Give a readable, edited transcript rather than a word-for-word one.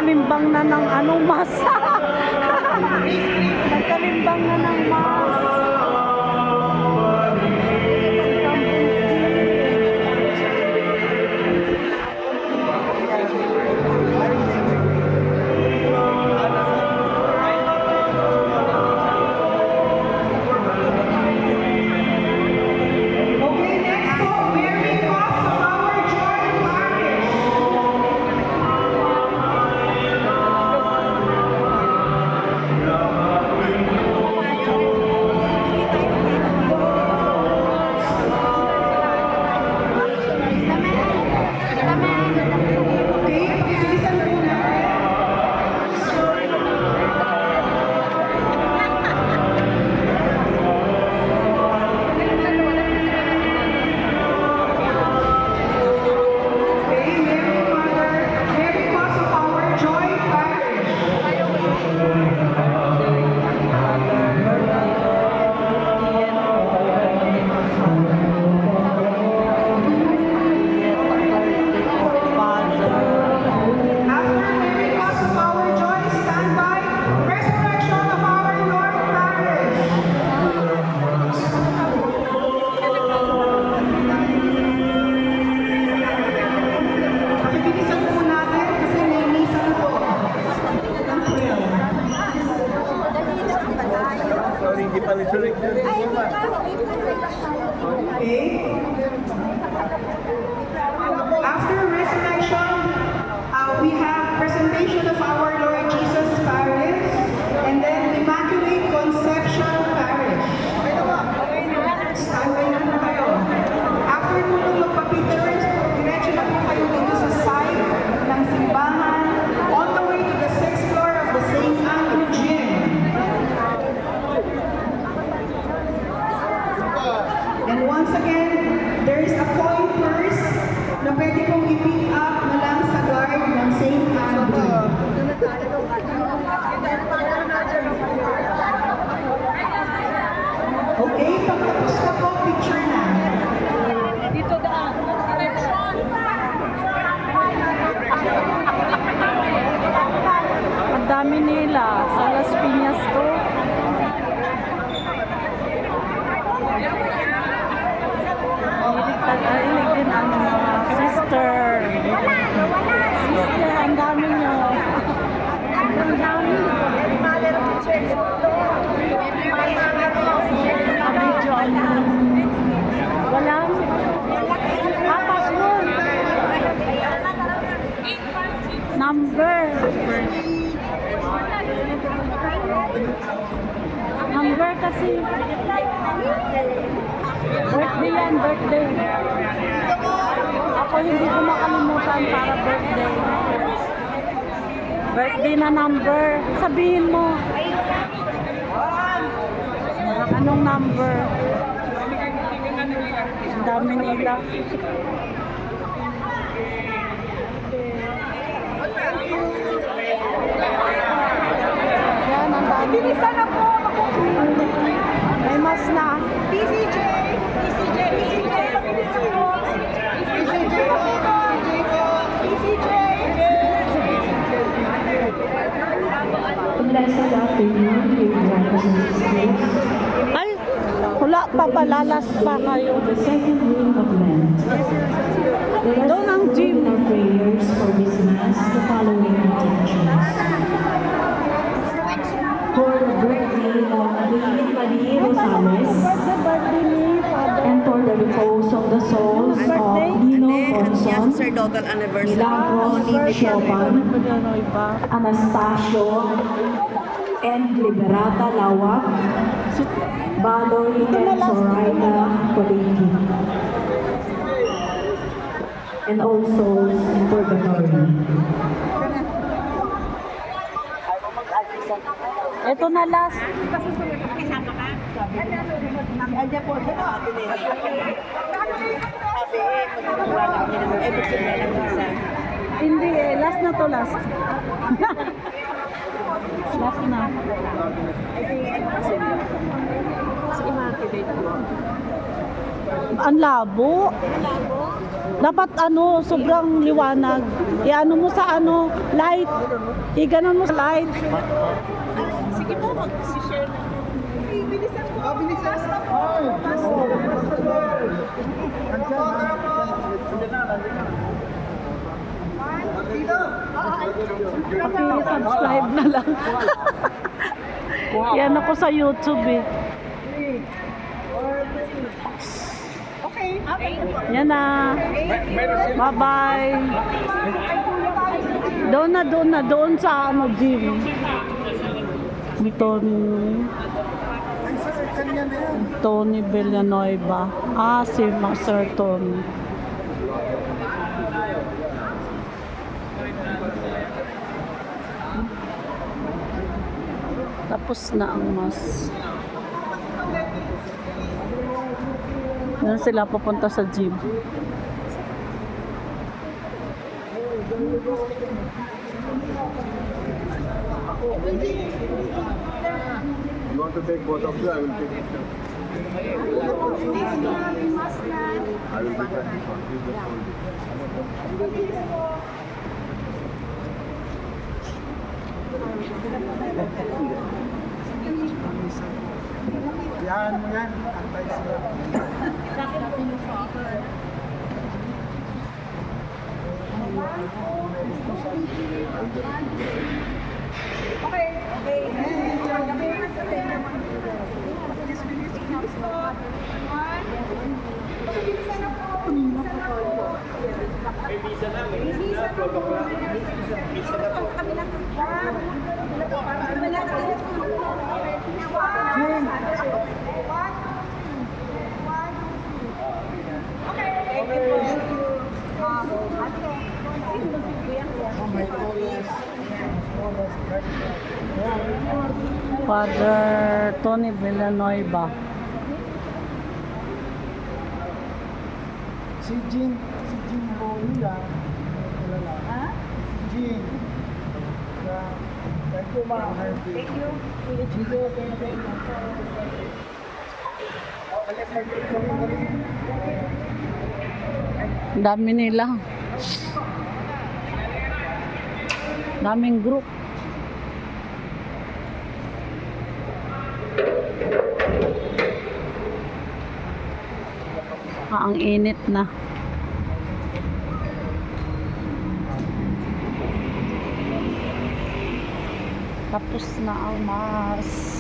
nagkalimbang na ng anong masa. Nagkalimbang na ng mas. After resurrection, we have presentation of our Lord Jesus Parish, and then Immaculate Conception Parish. Standby na po kayo. After po nung magpa-pictures, diretso na po kayo dito sa side ng simbahan, on the way to the 6th floor of the St. Andrew Gym. And once again, there is a coin purse na pwede pong i-pick up na lang sa guard ng St. Andrew. Okay, pagtapos na po, picture na. Dito daan. Ang dami nila. Sa Las Piñas to. Hilig din ang mga sister. Sister, ang dami nyo. Ang dami. Video ano. Walang. Password. Number. Number kasi. Birthday yan, birthday. Ako hindi ko makalimutan para birthday. Birthday na number. Sabihin mo. Anong number? Ang dami nila. Yan, ang dami. Bilisan na po! May mas na. PCJ! PCJ! PCJ! PCJ! PCJ! Blessed afternoon, dear brothers and sisters. Ay, wala pa palalas pa kayo. The second week of Lent. Let us Doon ang conclude gym. in our prayers for this Mass the following intentions. For the birthday of David Padilla Rosales, Birthday ni Father. and for the repose of the souls of Nino Conson, sacerdotal anniversary. Milagros Siopan, Anastasio, and Liberata Lawak, Baloy and Zoraida Colegi, and all souls in purgatory. Ito na last. Andiyan po siya na atin eh. Sabi eh, magkakawala kami ng episode na lang isa. Hindi eh, last na to last. Last na. Sa Immaculate po. Ang labo. Dapat ano, sobrang liwanag. I-ano mo sa ano, light. I-ganon mo sa light. Sige po, mag-share na. Bilisan po. Bilisan po. Subscribe na lang. Yan ako sa YouTube eh. Okay. Yan na. Bye-bye. Doon sa ano, gym. Ni Tony Villanueva. Si Sir Tony. Tapos na ang mas. Doon sila pupunta sa gym. You want to take both of you? I will take it. I will take this one. Please just hold it. Yan mo yan. Antay sila. Father Tony Villanueva. Si Jean Bonilla. Ha? Si Jean. Thank you, ma'am. Thank you. Dami nila. Daming group. Ang init na. Tapos na ang mas.